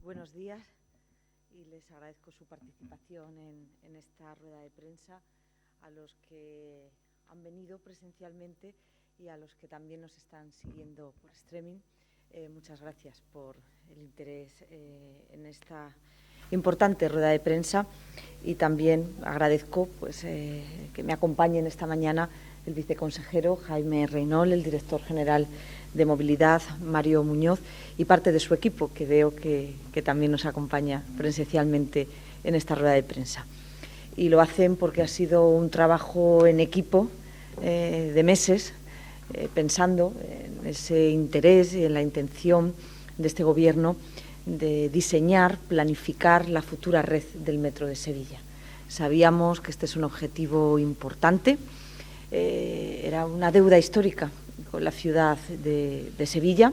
Buenos días y les agradezco su participación en esta rueda de prensa, a los que han venido presencialmente y a los que también nos están siguiendo por streaming. Muchas gracias por el interés en esta importante rueda de prensa, y también agradezco que me acompañen esta mañana el viceconsejero Jaime Reynol, el director general de Movilidad, Mario Muñoz, y parte de su equipo, que veo que también nos acompaña presencialmente en esta rueda de prensa. Y lo hacen porque ha sido un trabajo en equipo de meses, pensando en ese interés y en la intención de este Gobierno de diseñar, planificar la futura red del Metro de Sevilla. Sabíamos que este es un objetivo importante, era una deuda histórica con la ciudad de Sevilla,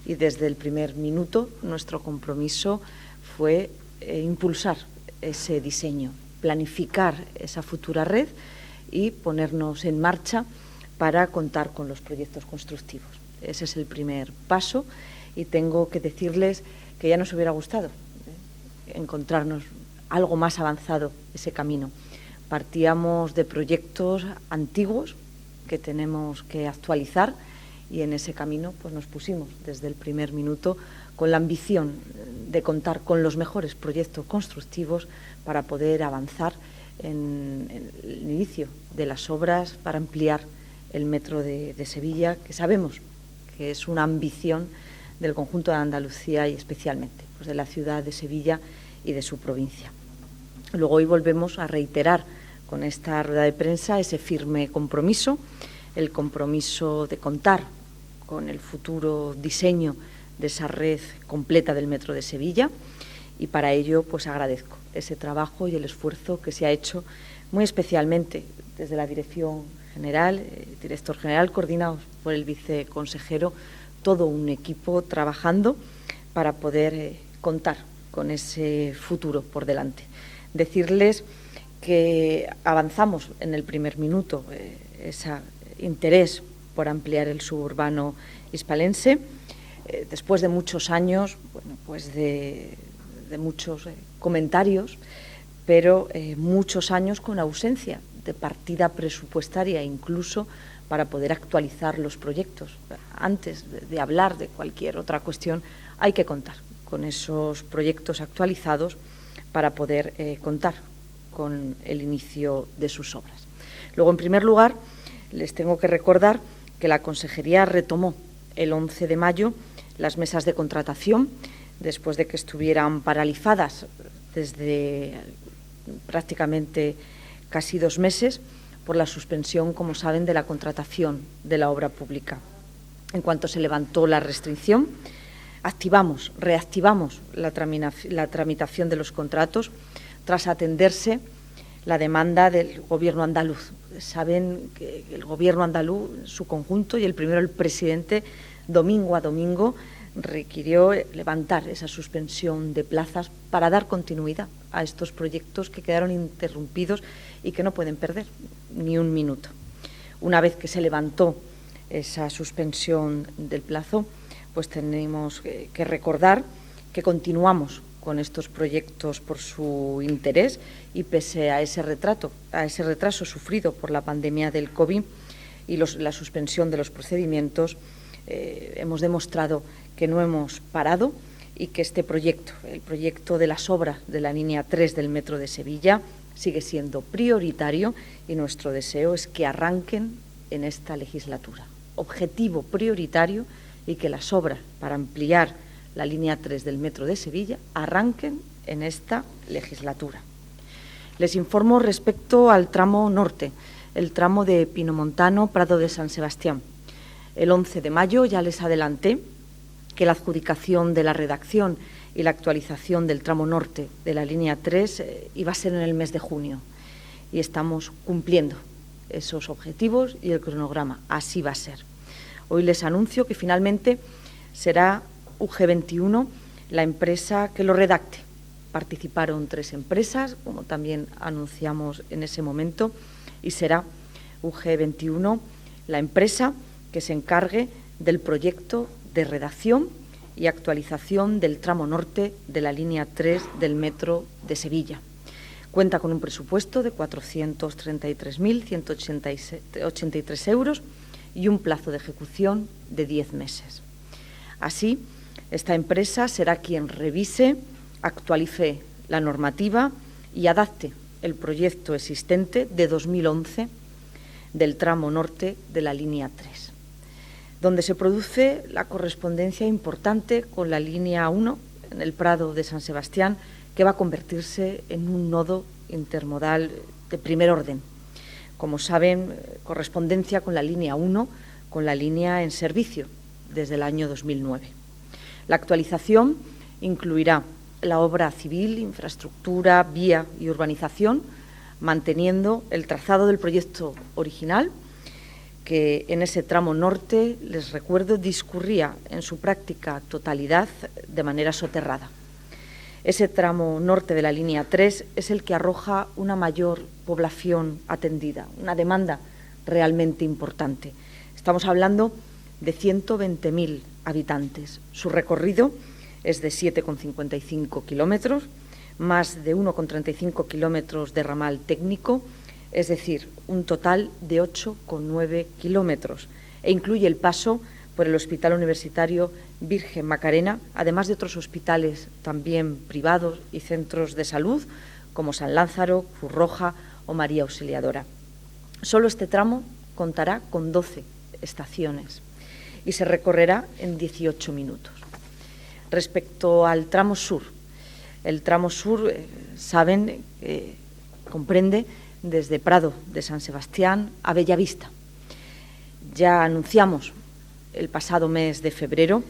y desde el primer minuto nuestro compromiso fue impulsar ese diseño, planificar esa futura red y ponernos en marcha para contar con los proyectos constructivos. Ese es el primer paso, y tengo que decirles que ya nos hubiera gustado encontrarnos algo más avanzado ese camino. Partíamos de proyectos antiguos que tenemos que actualizar, y en ese camino nos pusimos desde el primer minuto con la ambición de contar con los mejores proyectos constructivos para poder avanzar en el inicio de las obras para ampliar el Metro de Sevilla, que sabemos que es una ambición del conjunto de Andalucía y especialmente de la ciudad de Sevilla y de su provincia. Luego, hoy volvemos a reiterar con esta rueda de prensa ese firme compromiso, el compromiso de contar con el futuro diseño de esa red completa del Metro de Sevilla, y para ello agradezco ese trabajo y el esfuerzo que se ha hecho muy especialmente desde la Dirección General, director general, coordinados por el viceconsejero, todo un equipo trabajando para poder contar con ese futuro por delante. Decirles que avanzamos en el primer minuto ese interés por ampliar el suburbano hispalense, después de muchos años de muchos comentarios, pero muchos años con ausencia de partida presupuestaria, incluso para poder actualizar los proyectos. Antes de hablar de cualquier otra cuestión, hay que contar con esos proyectos actualizados para poder contar con el inicio de sus obras. Luego, en primer lugar, les tengo que recordar que la Consejería retomó el 11 de mayo las mesas de contratación, después de que estuvieran paralizadas desde prácticamente casi 2 meses por la suspensión, como saben, de la contratación de la obra pública. En cuanto se levantó la restricción, reactivamos la tramitación de los contratos tras atenderse la demanda del Gobierno andaluz. Saben que el Gobierno andaluz, en su conjunto, y el primero, el presidente, domingo a domingo, requirió levantar esa suspensión de plazas para dar continuidad a estos proyectos que quedaron interrumpidos y que no pueden perder ni un minuto. Una vez que se levantó esa suspensión del plazo, tenemos que recordar que continuamos con estos proyectos por su interés, y pese a ese retraso sufrido por la pandemia del COVID y la suspensión de los procedimientos, hemos demostrado que no hemos parado y que este proyecto, el proyecto de las obras de la línea 3 del Metro de Sevilla, sigue siendo prioritario, y nuestro deseo es que arranquen en esta legislatura. Objetivo prioritario, y que las obras para ampliar la línea 3 del Metro de Sevilla arranquen en esta legislatura. Les informo respecto al tramo norte, el tramo de Pinomontano, Prado de San Sebastián. El 11 de mayo ya les adelanté que la adjudicación de la redacción y la actualización del tramo norte de la línea 3 iba a ser en el mes de junio, y estamos cumpliendo esos objetivos y el cronograma. Así va a ser. Hoy les anuncio que finalmente será UG21 la empresa que lo redacte. Participaron 3 empresas, como también anunciamos en ese momento, y será UG21 la empresa que se encargue del proyecto de redacción y actualización del tramo norte de la línea 3 del Metro de Sevilla. Cuenta con un presupuesto de 433.183 euros y un plazo de ejecución de 10 meses. Así, esta empresa será quien revise, actualice la normativa y adapte el proyecto existente de 2011 del tramo norte de la línea 3, donde se produce la correspondencia importante con la línea 1 en el Prado de San Sebastián, que va a convertirse en un nodo intermodal de primer orden. Como saben, correspondencia con la línea 1, con la línea en servicio desde el año 2009. La actualización incluirá la obra civil, infraestructura, vía y urbanización, manteniendo el trazado del proyecto original, que en ese tramo norte, les recuerdo, discurría en su práctica totalidad de manera soterrada. Ese tramo norte de la línea 3 es el que arroja una mayor población atendida, una demanda realmente importante. Estamos hablando de 120.000 habitantes. Su recorrido es de 7,55 kilómetros, más de 1,35 kilómetros de ramal técnico, es decir, un total de 8,9 kilómetros, e incluye el paso por el Hospital Universitario Virgen Macarena, además de otros hospitales también privados y centros de salud, como San Lázaro, Cruz Roja o María Auxiliadora. Solo este tramo contará con 12 estaciones y se recorrerá en 18 minutos. Respecto al tramo sur, el tramo sur, saben, comprende desde Prado de San Sebastián a Bellavista. Ya anunciamos el pasado mes de febrero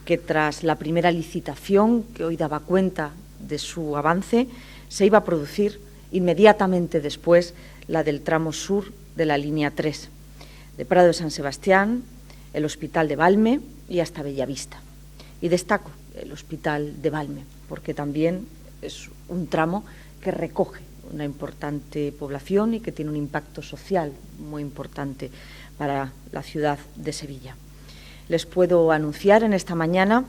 que tras la primera licitación, que hoy daba cuenta de su avance, se iba a producir inmediatamente después la del tramo sur de la línea 3, de Prado de San Sebastián, el Hospital de Valme y hasta Bellavista. Y destaco el Hospital de Valme, porque también es un tramo que recoge una importante población y que tiene un impacto social muy importante para la ciudad de Sevilla. Les puedo anunciar en esta mañana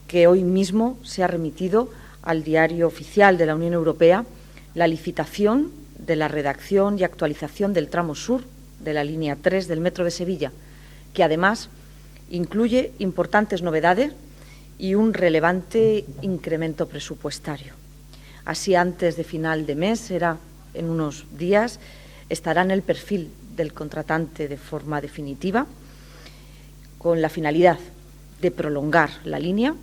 que hoy mismo se ha remitido al Diario Oficial de la Unión Europea la licitación de la redacción y actualización del tramo sur de la línea 3 del Metro de Sevilla, que además incluye importantes novedades y un relevante incremento presupuestario. Así, antes de final de mes, será en unos días, estará en el perfil del contratante de forma definitiva, con la finalidad de prolongar la línea,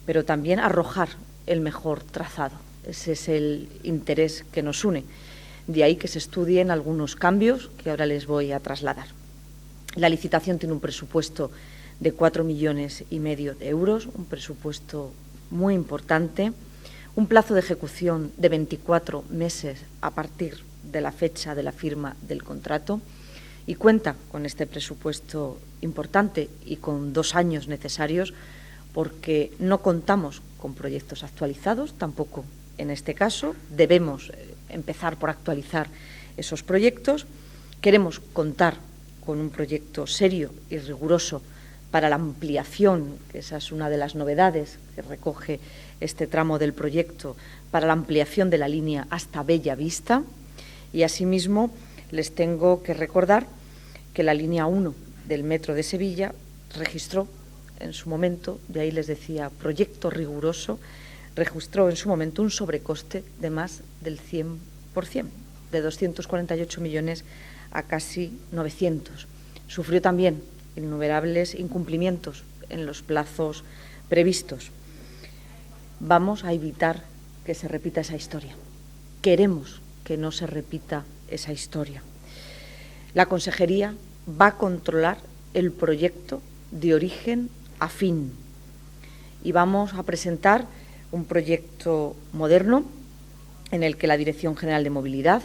pero también arrojar el mejor trazado. Ese es el interés que nos une. De ahí que se estudien algunos cambios que ahora les voy a trasladar. La licitación tiene un presupuesto de 4,5 millones de euros, un presupuesto muy importante, un plazo de ejecución de 24 meses a partir de la fecha de la firma del contrato, y cuenta con este presupuesto importante y con 2 años necesarios, porque no contamos con proyectos actualizados, tampoco en este caso. Debemos empezar por actualizar esos proyectos. Queremos contar con un proyecto serio y riguroso para la ampliación, que esa es una de las novedades que recoge este tramo del proyecto, para la ampliación de la línea hasta Bellavista. Y asimismo les tengo que recordar que la línea 1 del Metro de Sevilla registró en su momento, de ahí les decía proyecto riguroso, registró en su momento un sobrecoste de más del 100%, de 248 millones a casi 900. Sufrió también innumerables incumplimientos en los plazos previstos. Vamos a evitar que se repita esa historia. Queremos que no se repita esa historia. La Consejería va a controlar el proyecto de origen a fin y vamos a presentar un proyecto moderno en el que la Dirección General de Movilidad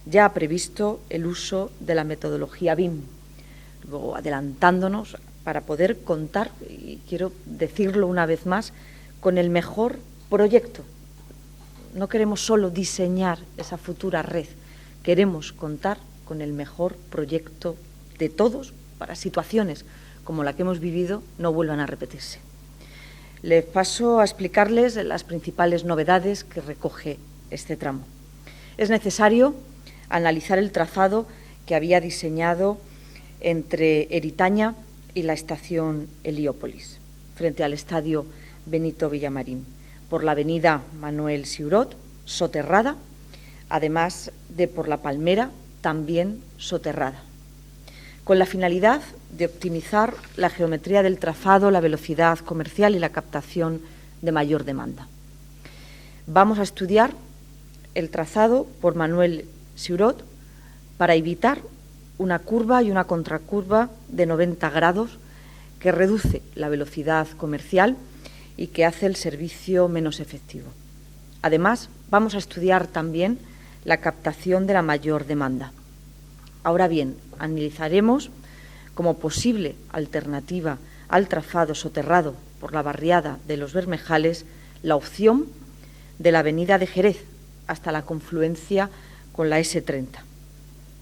ya ha previsto el uso de la metodología BIM, luego adelantándonos para poder contar, y quiero decirlo una vez más, con el mejor proyecto. No queremos solo diseñar esa futura red, queremos contar con el mejor proyecto de todos para situaciones como la que hemos vivido no vuelvan a repetirse. Les paso a explicarles las principales novedades que recoge este tramo. Es necesario analizar el trazado que había diseñado entre Eritaña y la estación Heliópolis, frente al estadio Benito Villamarín, por la avenida Manuel Siurot, soterrada, además de por la Palmera, también soterrada, con la finalidad de optimizar la geometría del trazado, la velocidad comercial y la captación de mayor demanda. Vamos a estudiar el trazado por Manuel Siurot para evitar una curva y una contracurva de 90 grados que reduce la velocidad comercial y que hace el servicio menos efectivo. Además, vamos a estudiar también la captación de la mayor demanda. Ahora bien, analizaremos como posible alternativa al trazado soterrado por la barriada de Los Bermejales la opción de la avenida de Jerez hasta la confluencia con la S30.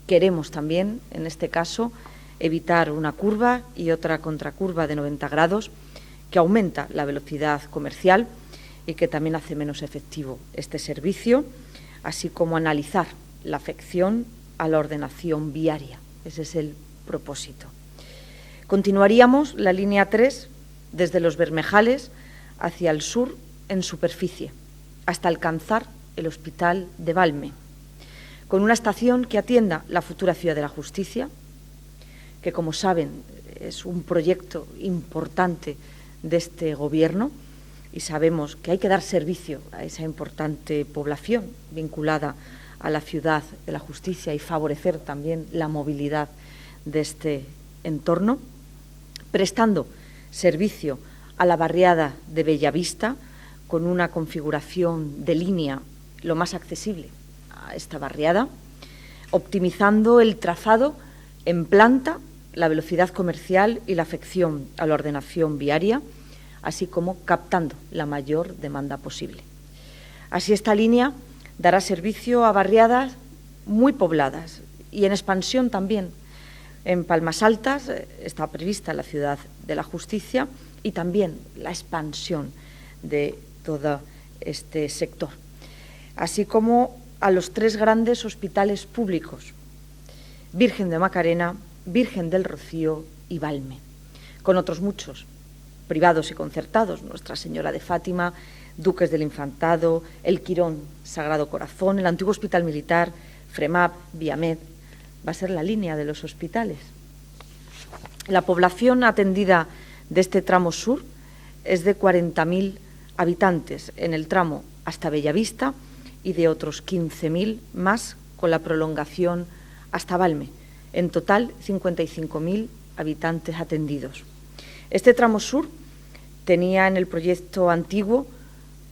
Queremos también, en este caso, evitar una curva y otra contracurva de 90 grados que aumenta la velocidad comercial y que también hace menos efectivo este servicio, así como analizar la afección a la ordenación viaria. Ese es el propósito. Continuaríamos la línea 3 desde Los Bermejales hacia el sur en superficie, hasta alcanzar el Hospital de Valme, con una estación que atienda la futura Ciudad de la Justicia, que, como saben, es un proyecto importante de este Gobierno y sabemos que hay que dar servicio a esa importante población vinculada a la Ciudad de la Justicia y favorecer también la movilidad de este entorno, prestando servicio a la barriada de Bellavista con una configuración de línea lo más accesible a esta barriada, optimizando el trazado en planta, la velocidad comercial y la afección a la ordenación viaria, así como captando la mayor demanda posible. Así, esta línea dará servicio a barriadas muy pobladas y en expansión también. En Palmas Altas está prevista la Ciudad de la Justicia y también la expansión de todo este sector, así como a los 3 grandes hospitales públicos, Virgen de Macarena, Virgen del Rocío y Valme, con otros muchos, privados y concertados, Nuestra Señora de Fátima, Duques del Infantado, El Quirón, Sagrado Corazón, el antiguo Hospital Militar, FREMAP, Viamed. Va a ser la línea de los hospitales. La población atendida de este tramo sur es de 40.000 habitantes en el tramo hasta Bellavista y de otros 15.000 más con la prolongación hasta Valme. En total, 55.000 habitantes atendidos. Este tramo sur tenía en el proyecto antiguo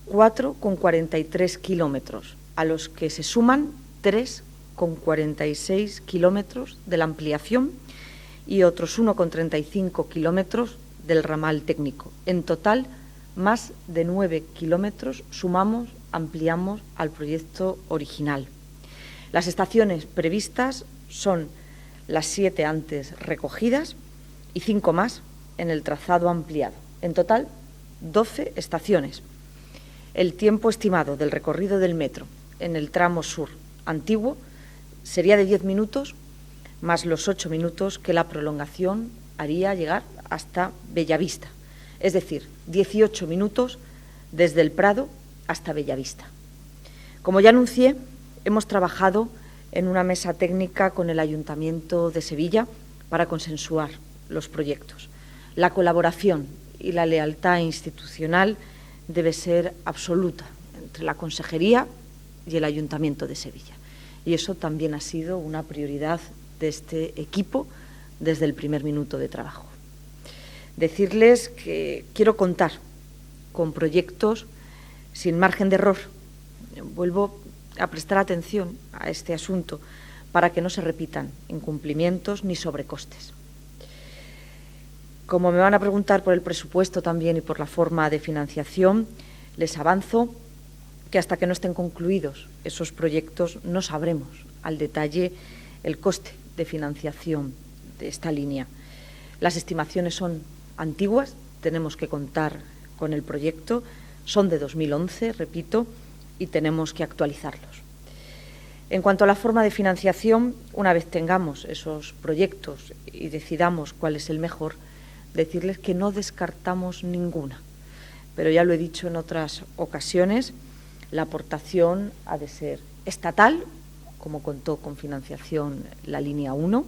4,43 kilómetros, a los que se suman 3,46 kilómetros de la ampliación y otros 1,35 kilómetros del ramal técnico. En total, más de 9 kilómetros sumamos, ampliamos al proyecto original. Las estaciones previstas son las 7 antes recogidas y 5 más en el trazado ampliado. En total, 12 estaciones. El tiempo estimado del recorrido del metro en el tramo sur antiguo sería de 10 minutos, más los 8 minutos que la prolongación haría llegar hasta Bellavista, es decir, 18 minutos desde el Prado hasta Bellavista. Como ya anuncié, hemos trabajado en una mesa técnica con el Ayuntamiento de Sevilla para consensuar los proyectos. La colaboración y la lealtad institucional debe ser absoluta entre la Consejería y el Ayuntamiento de Sevilla. Y eso también ha sido una prioridad de este equipo desde el primer minuto de trabajo. Decirles que quiero contar con proyectos sin margen de error. Vuelvo a prestar atención a este asunto para que no se repitan incumplimientos ni sobrecostes. Como me van a preguntar por el presupuesto también y por la forma de financiación, les avanzo que hasta que no estén concluidos esos proyectos no sabremos al detalle el coste de financiación de esta línea. Las estimaciones son antiguas, tenemos que contar con el proyecto, son de 2011, repito, y tenemos que actualizarlos. En cuanto a la forma de financiación, una vez tengamos esos proyectos y decidamos cuál es el mejor, decirles que no descartamos ninguna. Pero ya lo he dicho en otras ocasiones, la aportación ha de ser estatal, como contó con financiación la línea 1.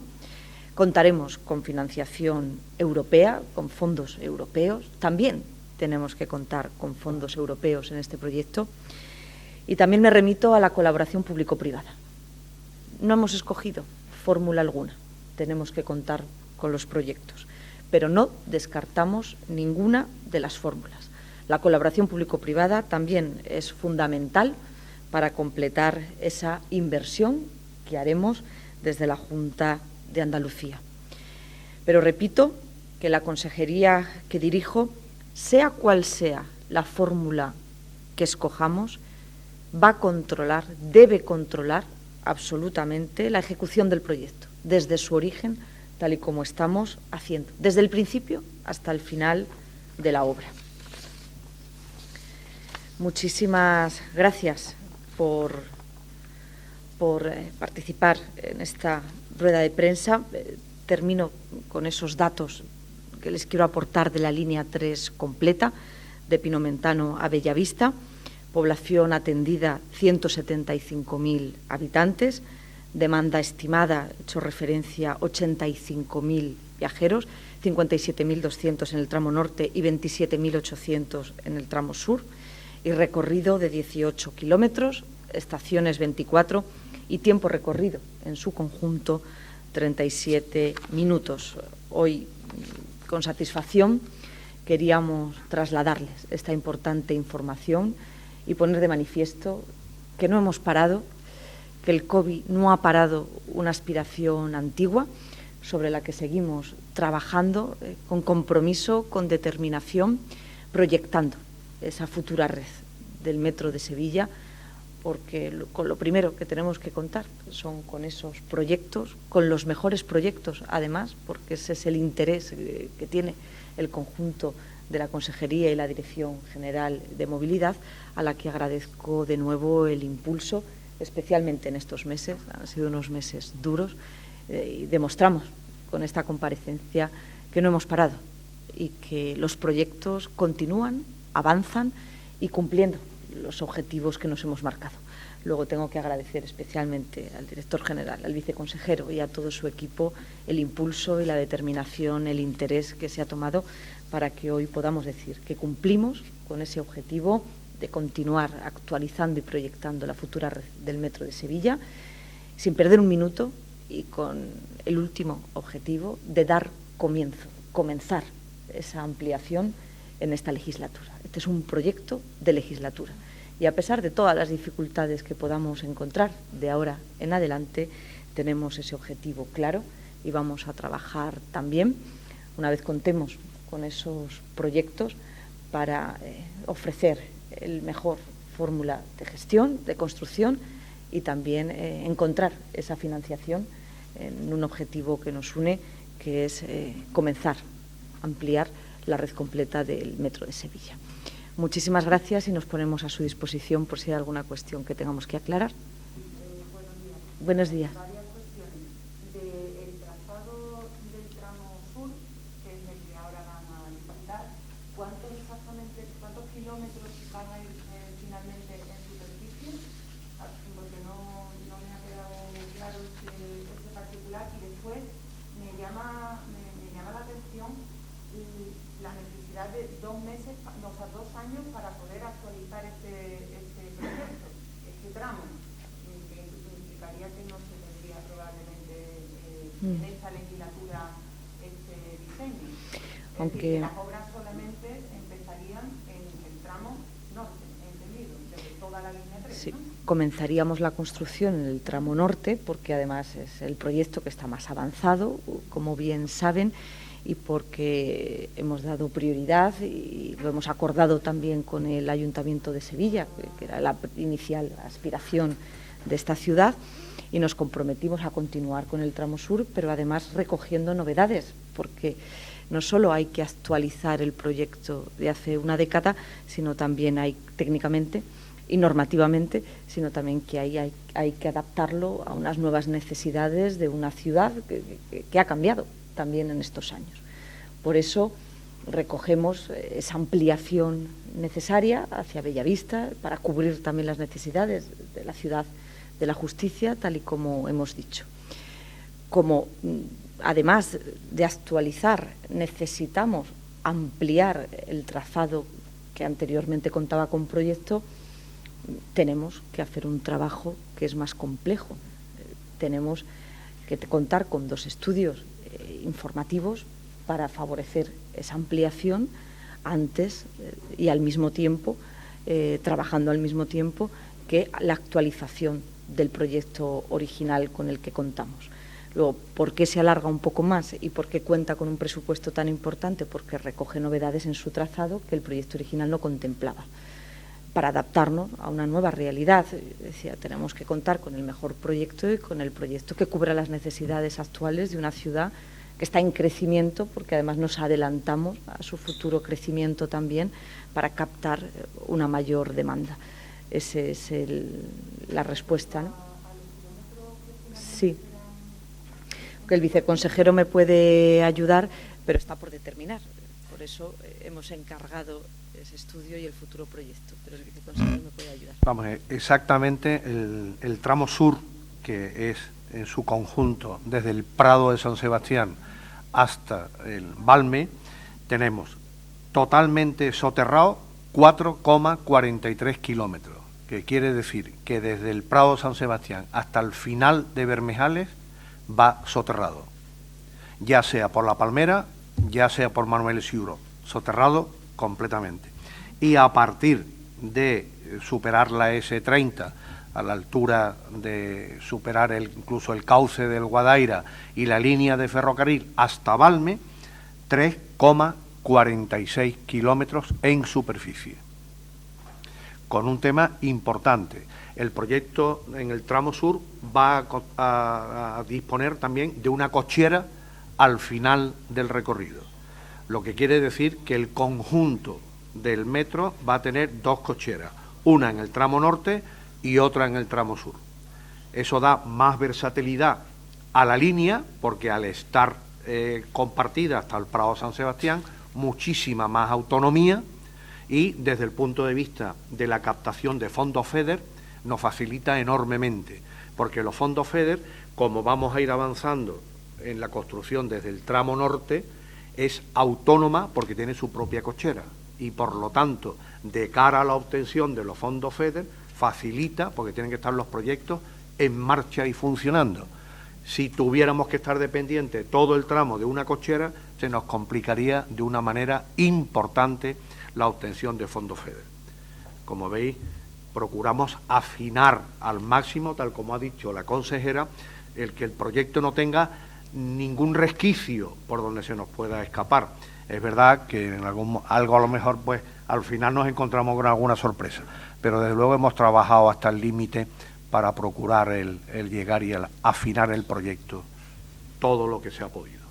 Contaremos con financiación europea, con fondos europeos. También tenemos que contar con fondos europeos en este proyecto. Y también me remito a la colaboración público-privada. No hemos escogido fórmula alguna. Tenemos que contar con los proyectos, pero no descartamos ninguna de las fórmulas. La colaboración público-privada también es fundamental para completar esa inversión que haremos desde la Junta de Andalucía. Pero repito que la consejería que dirijo, sea cual sea la fórmula que escojamos, va a controlar, debe controlar absolutamente la ejecución del proyecto, desde su origen, tal y como estamos haciendo, desde el principio hasta el final de la obra. Muchísimas gracias por participar en esta rueda de prensa. Termino con esos datos que les quiero aportar de la línea 3 completa, de Pinomentano a Bellavista. Población atendida 175.000 habitantes, demanda estimada, he hecho referencia, 85.000 viajeros, 57.200 en el tramo norte y 27.800 en el tramo sur, y recorrido de 18 kilómetros, estaciones 24 y tiempo recorrido en su conjunto 37 minutos. Hoy, con satisfacción, queríamos trasladarles esta importante información y poner de manifiesto que no hemos parado, que el COVID no ha parado una aspiración antigua sobre la que seguimos trabajando con compromiso, con determinación, proyectando esa futura red del Metro de Sevilla, porque con lo primero que tenemos que contar son con esos proyectos, con los mejores proyectos, además, porque ese es el interés que tiene el conjunto de la Consejería y la Dirección General de Movilidad, a la que agradezco de nuevo el impulso, especialmente en estos meses. Han sido unos meses duros y demostramos con esta comparecencia que no hemos parado y que los proyectos continúan, avanzan y cumpliendo los objetivos que nos hemos marcado. Luego tengo que agradecer especialmente al director general, al viceconsejero y a todo su equipo el impulso y la determinación, el interés que se ha tomado para que hoy podamos decir que cumplimos con ese objetivo de continuar actualizando y proyectando la futura red del Metro de Sevilla, sin perder un minuto y con el último objetivo de dar comenzar esa ampliación en esta legislatura. Este es un proyecto de legislatura y a pesar de todas las dificultades que podamos encontrar de ahora en adelante, tenemos ese objetivo claro y vamos a trabajar también, una vez contemos con esos proyectos, para ofrecer el mejor fórmula de gestión, de construcción y también encontrar esa financiación en un objetivo que nos une, que es comenzar a ampliar la red completa del Metro de Sevilla. Muchísimas gracias y nos ponemos a su disposición por si hay alguna cuestión que tengamos que aclarar. Buenos días. Varias cuestiones. Del trazado del tramo sur, que es el que ahora van a licitar, ¿cuántos kilómetros van a ir finalmente en superficie? Porque no me ha quedado claro este particular. Y después me llama la atención la necesidad de 2 meses, o sea, 2 años para poder actualizar este proyecto, este tramo, que implicaría que no se tendría probablemente en esta legislatura este diseño. Aunque las obras solamente empezarían en el tramo norte, entendido, de toda la línea 3, sí, ¿no? Comenzaríamos la construcción en el tramo norte, porque además es el proyecto que está más avanzado, como bien saben, y porque hemos dado prioridad y lo hemos acordado también con el Ayuntamiento de Sevilla, que era la inicial aspiración de esta ciudad, y nos comprometimos a continuar con el tramo sur, pero además recogiendo novedades, porque no solo hay que actualizar el proyecto de hace una década, sino también hay técnicamente y normativamente, sino también que hay que adaptarlo a unas nuevas necesidades de una ciudad que ha cambiado también en estos años. Por eso recogemos esa ampliación necesaria hacia Bellavista para cubrir también las necesidades de la ciudad de la justicia, tal y como hemos dicho. Como además de actualizar, necesitamos ampliar el trazado que anteriormente contaba con proyecto, tenemos que hacer un trabajo que es más complejo. Tenemos que contar con 2 estudios informativos para favorecer esa ampliación antes y al mismo tiempo, trabajando al mismo tiempo que la actualización del proyecto original con el que contamos. Luego, ¿por qué se alarga un poco más y por qué cuenta con un presupuesto tan importante? Porque recoge novedades en su trazado que el proyecto original no contemplaba. Para adaptarnos a una nueva realidad, decía, tenemos que contar con el mejor proyecto y con el proyecto que cubra las necesidades actuales de una ciudad que está en crecimiento, porque además nos adelantamos a su futuro crecimiento también para captar una mayor demanda. Esa es la respuesta, ¿no? Sí. Que el viceconsejero me puede ayudar, pero está por determinar. Por eso hemos encargado ese estudio y el futuro proyecto, pero el viceconsejero me puede ayudar. Vamos, exactamente el tramo sur, que es en su conjunto desde el Prado de San Sebastián hasta el Valme, tenemos totalmente soterrado 4,43 kilómetros, que quiere decir que desde el Prado de San Sebastián hasta el final de Bermejales va soterrado, ya sea por La Palmera, ya sea por Manuel Siuro, soterrado completamente. Y a partir de superar la S30, a la altura de superar incluso el cauce del Guadaira y la línea de ferrocarril hasta Valme, 3,46 kilómetros en superficie. Con un tema importante, el proyecto en el tramo sur va a disponer también de una cochera al final del recorrido, lo que quiere decir que el conjunto del metro va a tener 2 cocheras, una en el tramo norte y otra en el tramo sur. Eso da más versatilidad a la línea, porque al estar compartida hasta el Prado San Sebastián, muchísima más autonomía, y desde el punto de vista de la captación de fondos FEDER nos facilita enormemente, porque los fondos FEDER, como vamos a ir avanzando en la construcción desde el tramo norte, es autónoma porque tiene su propia cochera y por lo tanto de cara a la obtención de los fondos FEDER facilita, porque tienen que estar los proyectos en marcha y funcionando. Si tuviéramos que estar dependientes todo el tramo de una cochera, se nos complicaría de una manera importante la obtención de fondos FEDER. Como veis, procuramos afinar al máximo, tal como ha dicho la consejera, el que el proyecto no tenga ningún resquicio por donde se nos pueda escapar. Es verdad que en algo a lo mejor pues al final nos encontramos con alguna sorpresa, pero desde luego hemos trabajado hasta el límite para procurar el llegar y el afinar el proyecto todo lo que se ha podido.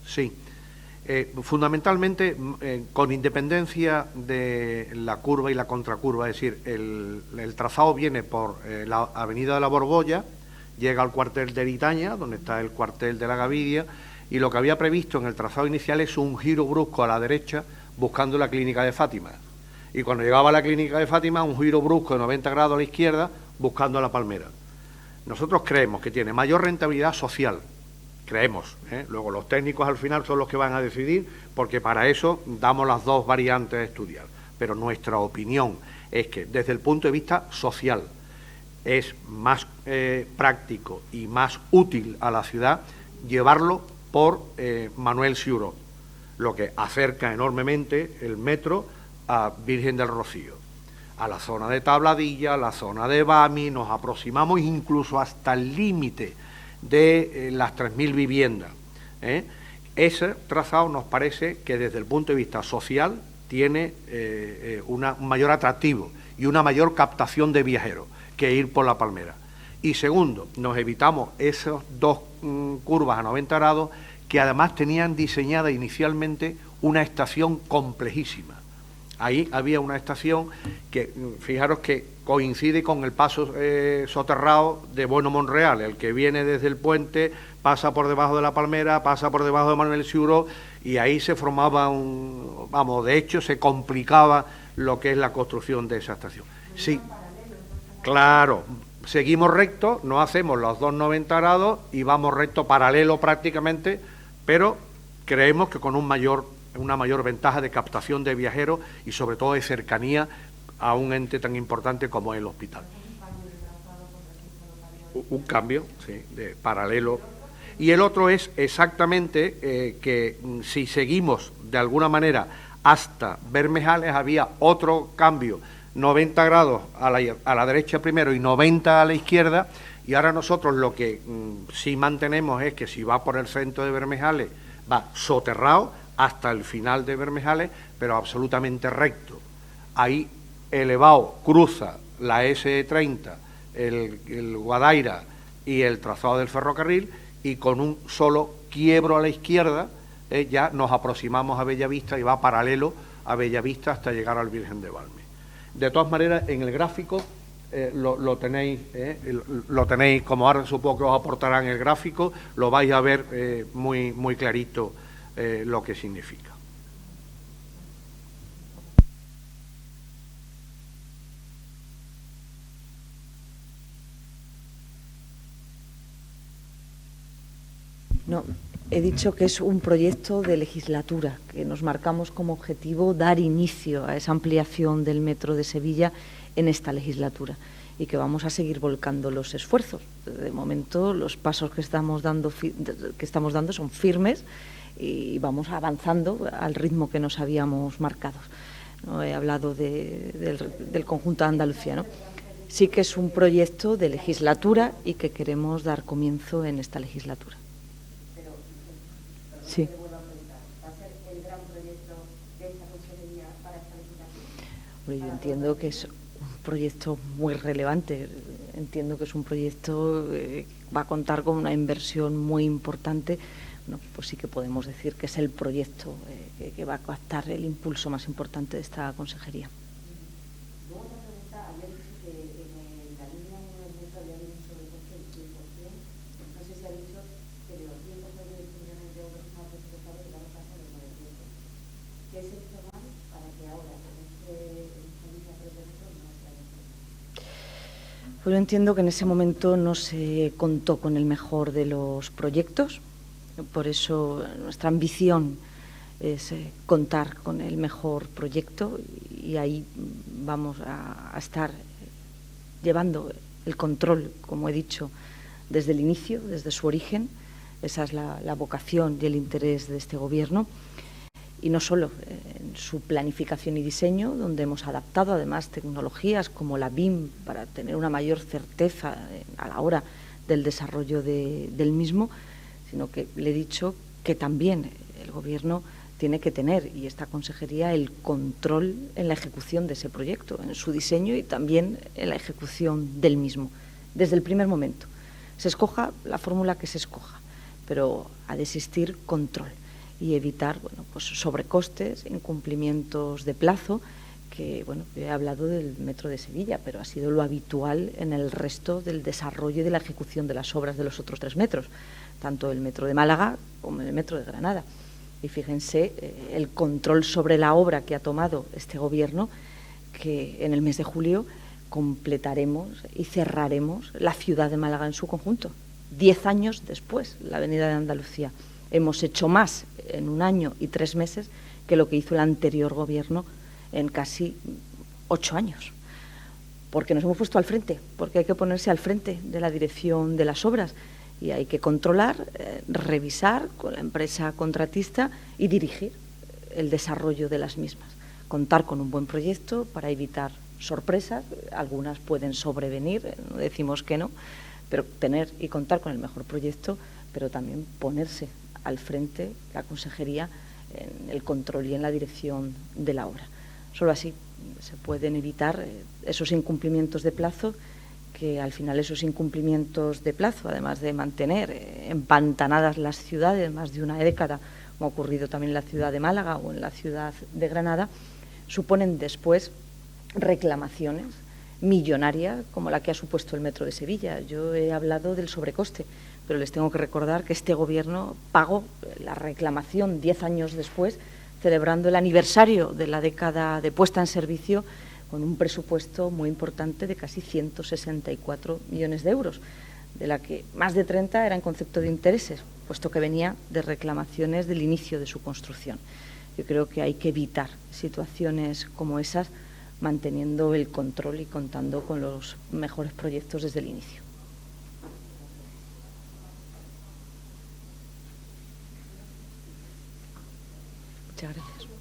Sí, fundamentalmente con independencia de la curva y la contracurva, es decir, el trazado viene por la avenida de la Borbolla, llega al cuartel de Eritaña, donde está el cuartel de la Gavidia, y lo que había previsto en el trazado inicial es un giro brusco a la derecha buscando la clínica de Fátima. Y cuando llegaba a la clínica de Fátima, un giro brusco de 90 grados a la izquierda buscando la Palmera. Nosotros creemos que tiene mayor rentabilidad social. Creemos, luego los técnicos al final son los que van a decidir, porque para eso damos las 2 variantes a estudiar. Pero nuestra opinión es que desde el punto de vista social es más práctico y más útil a la ciudad llevarlo por Manuel Siuro, lo que acerca enormemente el metro a Virgen del Rocío, a la zona de Tabladilla, a la zona de Bami, nos aproximamos incluso hasta el límite de las 3.000 viviendas. Ese trazado nos parece que desde el punto de vista social tiene un mayor atractivo y una mayor captación de viajeros que ir por La Palmera. Y segundo, nos evitamos esas dos curvas a 90 grados que además tenían diseñada inicialmente una estación complejísima. Ahí había una estación que, fijaros que coincide con el paso soterrado de Bueno Monreal, el que viene desde el puente, pasa por debajo de La Palmera, pasa por debajo de Manuel Ciuró, y ahí se formaba de hecho se complicaba lo que es la construcción de esa estación. Sí, claro, seguimos recto, no hacemos los 2,90 grados y vamos recto paralelo prácticamente, pero creemos que con una mayor ventaja de captación de viajeros y sobre todo de cercanía a un ente tan importante como el hospital. Un cambio, sí, de paralelo. Y el otro es exactamente que si seguimos de alguna manera hasta Bermejales, había otro cambio, 90 grados a la derecha primero y 90 a la izquierda, y ahora nosotros lo que sí mantenemos es que si va por el centro de Bermejales, va soterrado hasta el final de Bermejales, pero absolutamente recto. Ahí elevado cruza la S30, el Guadaira y el trazado del ferrocarril, y con un solo quiebro a la izquierda ya nos aproximamos a Bellavista y va paralelo a Bellavista hasta llegar al Virgen de Valme. De todas maneras, en el gráfico lo tenéis, como ahora supongo que os aportarán el gráfico, lo vais a ver muy, muy clarito lo que significa. No, he dicho que es un proyecto de legislatura, que nos marcamos como objetivo dar inicio a esa ampliación del metro de Sevilla en esta legislatura y que vamos a seguir volcando los esfuerzos. De momento, los pasos que estamos dando son firmes y vamos avanzando al ritmo que nos habíamos marcado. No he hablado del conjunto de Andalucía, ¿no? Sí que es un proyecto de legislatura y que queremos dar comienzo en esta legislatura. Sí. ¿Va a ser el gran proyecto de esta consejería para esta legislatura? Yo entiendo que es un proyecto muy relevante. Entiendo que es un proyecto que va a contar con una inversión muy importante. Bueno, pues sí que podemos decir que es el proyecto que va a captar el impulso más importante de esta consejería. Luego otra pregunta, había dicho que en la línea 1 del metro había habido un sobrecoste del 100%. No sé si ha dicho que de los 110 millones de euros más presupuestados que van a pasar de 900. ¿Qué se hizo mal para que ahora en esta línea 3 del metro no sea necesario? Pues yo entiendo que en ese momento no se contó con el mejor de los proyectos. Por eso nuestra ambición es contar con el mejor proyecto y ahí vamos a estar llevando el control, como he dicho, desde el inicio, desde su origen. Esa es la vocación y el interés de este Gobierno. Y no solo en su planificación y diseño, donde hemos adaptado además tecnologías como la BIM para tener una mayor certeza a la hora del desarrollo del mismo, sino que le he dicho que también el Gobierno tiene que tener, y esta consejería, el control en la ejecución de ese proyecto, en su diseño y también en la ejecución del mismo, desde el primer momento. Se escoja la fórmula que se escoja, pero ha de existir control y evitar pues sobrecostes, incumplimientos de plazo, que yo he hablado del metro de Sevilla, pero ha sido lo habitual en el resto del desarrollo y de la ejecución de las obras de los otros 3 metros, tanto el metro de Málaga como el metro de Granada. Y fíjense el control sobre la obra que ha tomado este Gobierno, que en el mes de julio completaremos y cerraremos la ciudad de Málaga en su conjunto. 10 años después, la Avenida de Andalucía. Hemos hecho más en 1 año y 3 meses que lo que hizo el anterior Gobierno en casi 8 años. Porque nos hemos puesto al frente, porque hay que ponerse al frente de la dirección de las obras y hay que controlar, revisar con la empresa contratista y dirigir el desarrollo de las mismas. Contar con un buen proyecto para evitar sorpresas, algunas pueden sobrevenir, no decimos que no, pero tener y contar con el mejor proyecto, pero también ponerse al frente la consejería en el control y en la dirección de la obra. Solo así se pueden evitar esos incumplimientos de plazo, que al final esos incumplimientos de plazo, además de mantener empantanadas las ciudades más de una década, como ha ocurrido también en la ciudad de Málaga o en la ciudad de Granada, suponen después reclamaciones millonarias como la que ha supuesto el Metro de Sevilla. Yo he hablado del sobrecoste, pero les tengo que recordar que este Gobierno pagó la reclamación 10 años después, celebrando el aniversario de la década de puesta en servicio, con un presupuesto muy importante de casi 164 millones de euros, de la que más de 30 era en concepto de intereses, puesto que venía de reclamaciones del inicio de su construcción. Yo creo que hay que evitar situaciones como esas, manteniendo el control y contando con los mejores proyectos desde el inicio. Muchas gracias.